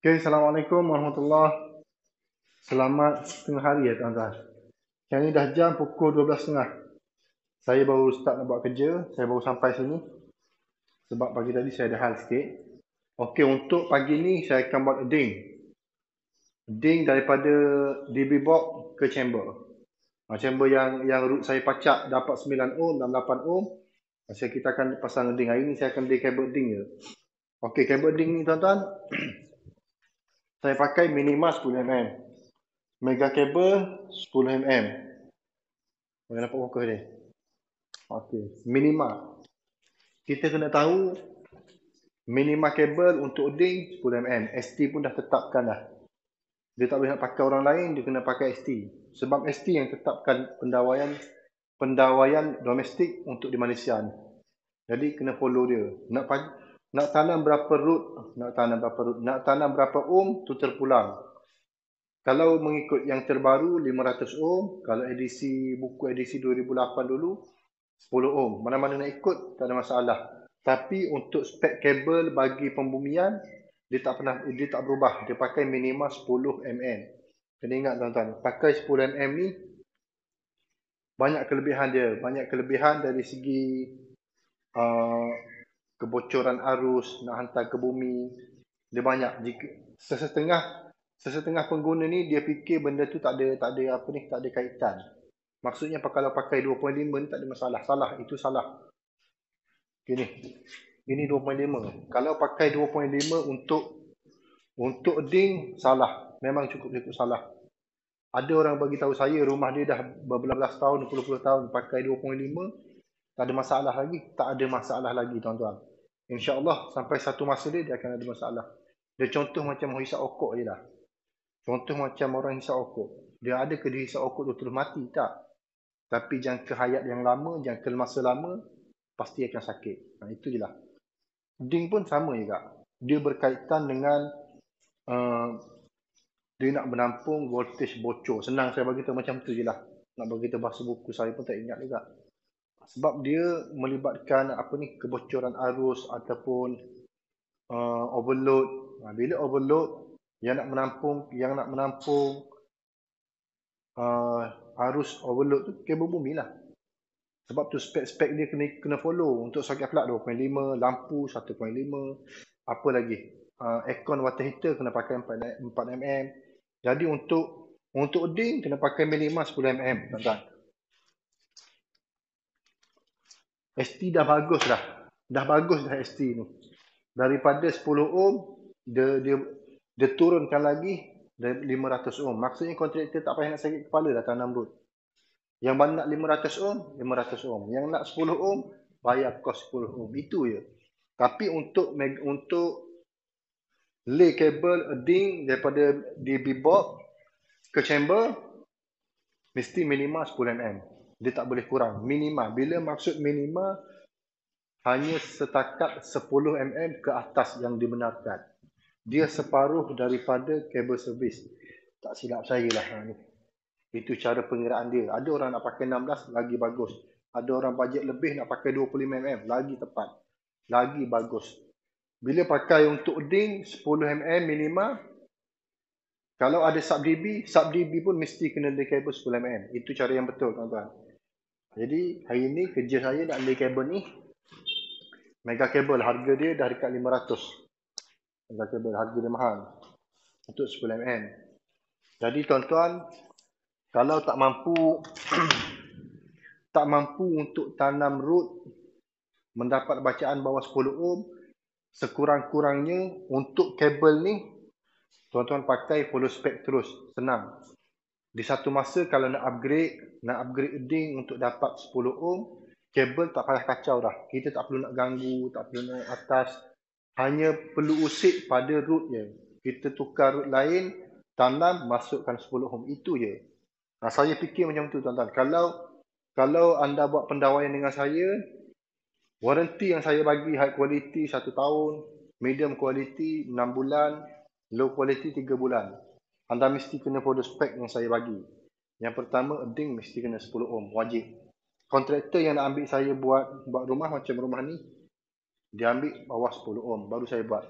Okay, Assalamualaikum warahmatullahi. Selamat tengah hari ya tuan-tuan. Sekarang ni dah jam pukul 12.30. Saya baru start nak buat kerja. Saya baru sampai sini. Sebab pagi tadi saya ada hal sikit. Okey, untuk pagi ni saya akan buat ding. Ding daripada DB box ke chamber. Chamber yang root saya pacak dapat 9 ohm dan 8 ohm. Kita akan pasang ding. Hari ni saya akan beli kabel ding je. Okey, kabel ding ni tuan-tuan. Saya pakai minima 10mm. Mega kabel 10mm. Boleh nampak fokus dia. Okey, minima. Kita kena tahu minima kabel untuk ding 10mm. ST pun dah tetapkan dah. Dia tak boleh nak pakai orang lain, dia kena pakai ST. Sebab ST yang tetapkan pendawaian domestik untuk di Malaysia ni. Jadi kena follow dia. Nak tanam berapa root, nak tanam berapa ohm tu terpulang. Kalau mengikut yang terbaru 500 ohm, kalau buku edisi 2008 dulu 10 ohm. Mana-mana nak ikut tak ada masalah. Tapi untuk spek kabel bagi pembumian dia tak berubah. Dia pakai minima 10 mm. Kena ingat tuan-tuan, pakai 10 mm ni banyak kelebihan dia. Banyak kelebihan dari segi kebocoran arus nak hantar ke bumi. Dia banyak. Jika sesetengah pengguna ni dia fikir benda tu tak ada kaitan. Maksudnya kalau pakai 2.5 ni tak ada masalah. Salah, itu salah. Gini. Ini 2.5. Kalau pakai 2.5 untuk ding, salah. Memang cukup salah. Ada orang bagi tahu saya rumah dia dah berbelas-belas tahun, 20 tahun pakai 2.5, tak ada masalah lagi. Tak ada masalah lagi tuan-tuan. InsyaAllah sampai satu masa dia akan ada masalah. Dia contoh macam hisap okok je lah. Contoh macam orang hisap okok. Dia ada ke dia hisap okok tu terus mati? Tak. Tapi jangka hayat yang lama, jangka masa lama, pasti akan sakit. Itu je lah. Ding pun sama juga. Dia berkaitan dengan dia nak menampung voltage bocor. Senang saya bagi tahu macam tu je lah. Nak bagi tahu bahasa buku saya pun tak ingat juga. Sebab dia melibatkan kebocoran arus ataupun overload. Bila overload yang nak menampung arus overload tu kabel bumi lah. Sebab tu spek-spek dia kena follow. Untuk soket plug 2.5, lampu 1.5, apa lagi? Aircon water heater kena pakai 4mm. Jadi untuk ding kena pakai minima 10mm, tuan-tuan. ST dah bagus dah. Dah bagus dah ST ni. Daripada 10 ohm dia turunkan lagi 500 ohm. Maksudnya kontraktor tak payah nak sakit kepala dah tanam root. Yang mana nak 500 ohm, 500 ohm. Yang nak 10 ohm, bayar kos 10 ohm. Itu je. Tapi untuk lay kabel ding daripada DB box ke chamber, mesti minima 10mm. Dia tak boleh kurang. Minima. Bila maksud minima, hanya setakat 10mm ke atas yang dibenarkan. Dia separuh daripada kabel servis. Tak silap saya lah. Itu cara pengiraan dia. Ada orang nak pakai 16, lagi bagus. Ada orang bajet lebih nak pakai 25mm, lagi tepat. Lagi bagus. Bila pakai untuk ding 10mm minima, kalau ada sub-dB pun mesti kena lay kabel 10mm. Itu cara yang betul, tuan-tuan. Jadi hari ni kerja saya nak lay kabel ni. Mega kabel harga dia dah dekat 500. Mega kabel harga dia mahal. Untuk 10mm. Jadi tuan-tuan, kalau tak mampu untuk tanam root mendapat bacaan bawah 10 ohm, sekurang-kurangnya untuk kabel ni tuan-tuan pakai follow spec terus, senang. Di satu masa kalau nak upgrade ding untuk dapat 10 ohm, kabel tak payah kacau dah. Kita tak perlu nak ganggu, tak perlu nak atas. Hanya perlu usik pada root je. Kita tukar root lain, tanam, masukkan 10 ohm. Itu je. Saya fikir macam tu tuan-tuan. Kalau anda buat pendawaian dengan saya, waranti yang saya bagi high quality 1 tahun, medium quality 6 bulan, low quality 3 bulan. Anda mesti kena follow spek yang saya bagi. Yang pertama, ding mesti kena 10 ohm, wajib. Kontraktor yang nak ambil saya buat rumah macam rumah ni, dia ambil bawah 10 ohm, baru saya buat.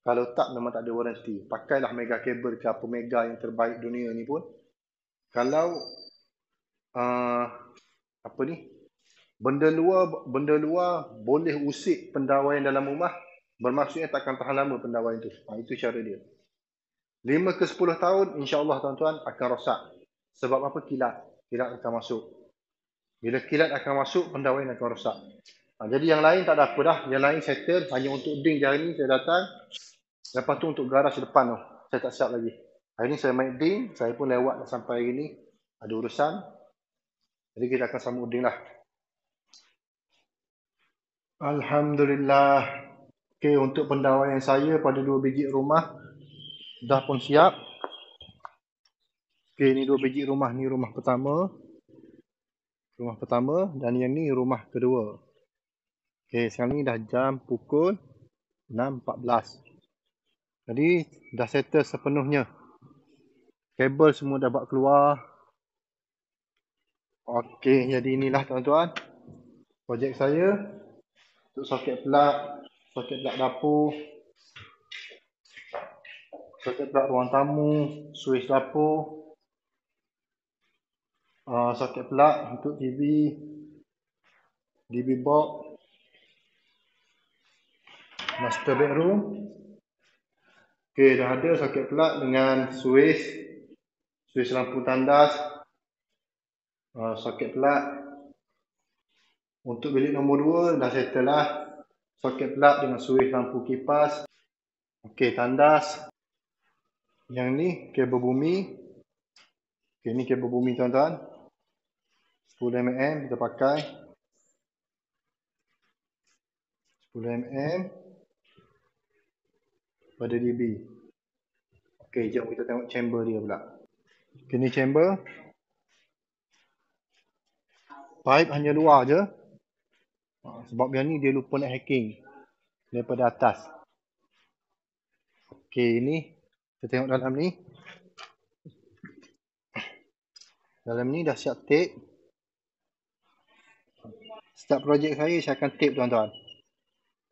Kalau tak, memang tak ada waranti. Pakailah Mega Cable ke apa Mega yang terbaik dunia ni pun. Kalau apa ni, benda luar boleh usik pendawaian dalam rumah, bermaksudnya takkan tahan lama pendawaian tu. Itu cara dia. 5 ke 10 tahun, insya-Allah tuan-tuan akan rosak. Sebab apa? Kilat. Kilat akan masuk. Bila kilat akan masuk, pendawaian akan rosak. Jadi yang lain tak ada apa dah. Yang lain settle. Hanya untuk ding je hari ni saya datang. Lepas tu untuk garaj depan tu, saya tak siap lagi. Hari ni saya main ding. Saya pun lewat dah sampai hari ni. Ada urusan. Jadi kita akan sambung ding lah. Alhamdulillah. Okey, untuk pendawaian saya pada 2 biji rumah dah pun siap. Okey, ni 2 biji rumah. Ni rumah pertama. Rumah pertama dan yang ni rumah kedua. Okey, sekarang ni dah jam pukul 6.14. Jadi dah settle sepenuhnya. Kabel semua dah buat keluar. Okey, jadi inilah tuan-tuan projek saya untuk soket plug dapur, soket plug ruang tamu, switch dapur, soket plug untuk TV, DB box, master bedroom. Okey, dah ada soket plug dengan switch lampu tandas, soket plug. Untuk bilik nombor 2 dah settle lah. Soket plug dengan switch lampu kipas. Okey, tandas. Yang ni kabel bumi. Okey, ni kabel bumi tuan-tuan. 10mm kita pakai. 10mm pada DB. Okey, jom kita tengok chamber dia pula. Okey, ni chamber. Pipe hanya luar je. Sebab yang ni dia lupa nak hacking daripada atas. Okey, ni kita tengok dalam ni. Dalam ni dah siap tape. Setiap projek saya akan tape tuan-tuan.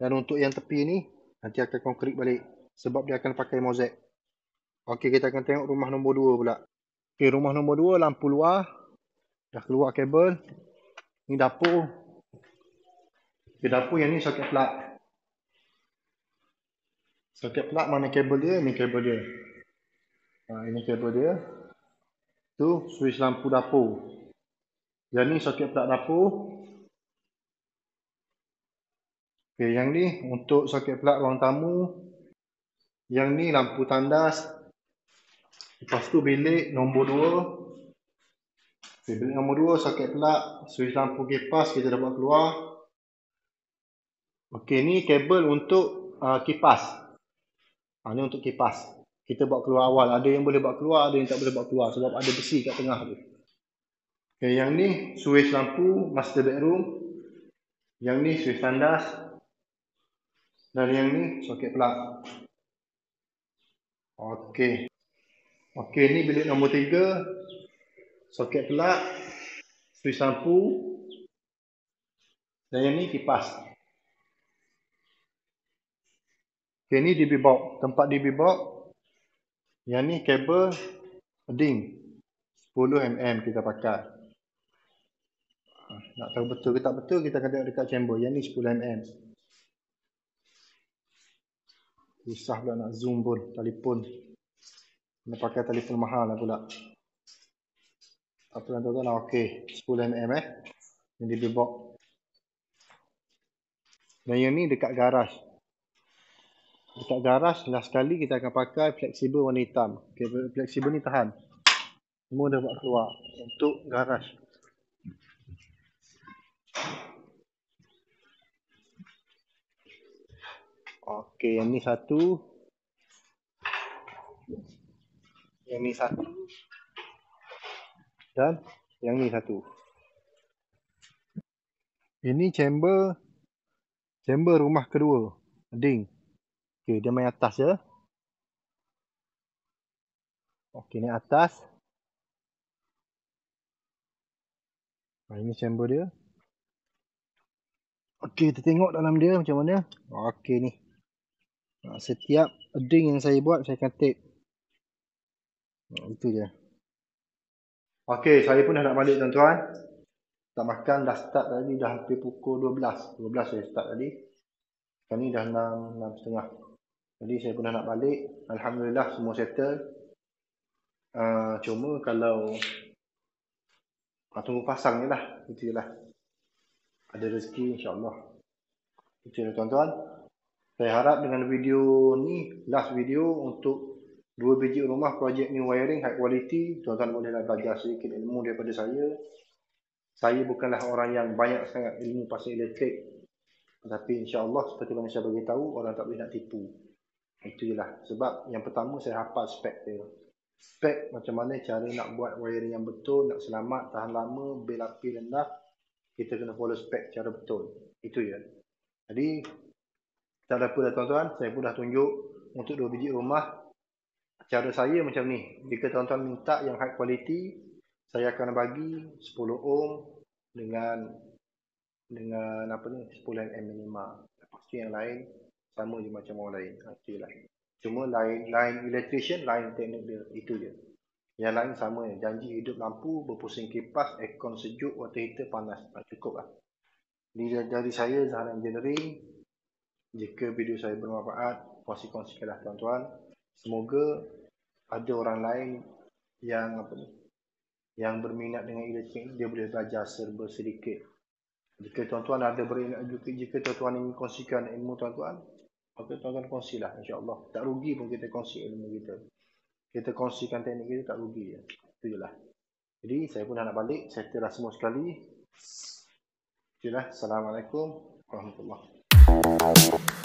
Dan untuk yang tepi ni nanti akan konkrit balik sebab dia akan pakai mozaik. Okey, kita akan tengok rumah nombor 2 pula. Okey, rumah nombor 2 lampu luar. Dah keluar kabel. Ni dapur. Okey, dapur yang ni soket plug. Soket plug mana kabel dia? Ni kabel dia. Ini kabel dia. Tu switch lampu dapur. Yang ni soket plug dapur. Okey, yang ni untuk soket plug ruang tamu. Yang ni lampu tandas. Lepas tu bilik nombor 2. Okay, bilik nombor 2 soket plug, switch lampu kipas kita dah buat keluar. Okey, ni kabel untuk kipas. Ni untuk kipas. Kita buat keluar awal. Ada yang boleh buat keluar, ada yang tak boleh buat keluar sebab ada besi kat tengah tu. Okey, yang ni switch lampu master bedroom. Yang ni switch tandas. Dan yang ni soket plug. Okey. Okey, ni bilik nombor 3. Soket plug, switch lampu. Dan yang ni kipas. Okey, ni DB box. Tempat DB box. Yang ni kabel ding 10mm kita pakai. Nak tahu betul ke tak betul, kita akan tengok dekat chamber. Yang ni 10mm. Susah pula nak zoom pun. Telefon. Nak pakai telefon mahal lah pula. Apa yang tuan-tuan lah. Okey. 10mm Yang DB box. Dan yang ni dekat garaj. Dekat garaj, last sekali kita akan pakai fleksibel warna hitam. Okay, fleksibel ni tahan. Semua dah buat keluar. Untuk garaj. Okey, yang ni satu. Yang ni satu. Dan yang ni satu. Ini chamber rumah kedua. Ding. Okey, dia main atas je. Okey, ni atas. Ini chamber dia. Okey, kita tengok dalam dia macam mana. Okey ni. Setiap ading yang saya buat, saya akan tape. Itu je. Okey, saya pun dah nak balik tuan-tuan. Tak makan, dah start tadi, dah hampir pukul 12. 12 saya start tadi. Sekarang ni dah 6, 6.30. Jadi saya pun dah nak balik. Alhamdulillah semua settle. Cuma kalau tunggu pasang je lah. Itu je lah. Ada rezeki insyaAllah. Itu je tuan-tuan. Saya harap dengan video ni, last video untuk 2 biji rumah projek new wiring high quality, tuan-tuan bolehlah belajar sedikit ilmu daripada saya. Saya bukanlah orang yang banyak sangat ilmu pasal elektrik. Tapi insyaAllah seperti mana saya beritahu, orang tak boleh nak tipu. Itu je lah. Sebab yang pertama saya hafal spek dia. Spek macam mana cara nak buat wiring yang betul, nak selamat, tahan lama, bil api rendah. Kita kena follow spek cara betul. Itu je. Jadi, tak ada apa dah tuan-tuan. Saya pun dah tunjuk untuk 2 biji rumah. Cara saya macam ni. Jika tuan-tuan minta yang high quality, saya akan bagi 10 ohm dengan apa ni, 10 mm minima. Lepas tu yang lain sama je macam orang lain. Itu lah. Cuma lain electrician, lain teknik dia. Itu je. Yang lain sama je. Janji hidup lampu, berpusing kipas, aircon sejuk, water heater panas. Cukup lah. Dari saya, Zahran Engineering. Jika video saya bermanfaat, kongsi-kongsikanlah tuan-tuan. Semoga ada orang lain yang yang berminat dengan elektrik, dia boleh belajar serba sedikit. Jika tuan-tuan ada berminat juga, jika tuan-tuan ingin kongsikan ilmu tuan-tuan, maka tuan-tuan kongsilah, insya-Allah. Tak rugi pun kita kongsi ilmu kita. Kita kongsikan teknik kita, tak rugi. Itu je lah. Jadi saya pun dah nak balik, settle dah semua sekali. Itulah. Assalamualaikum warahmatullahi wabarakatuh.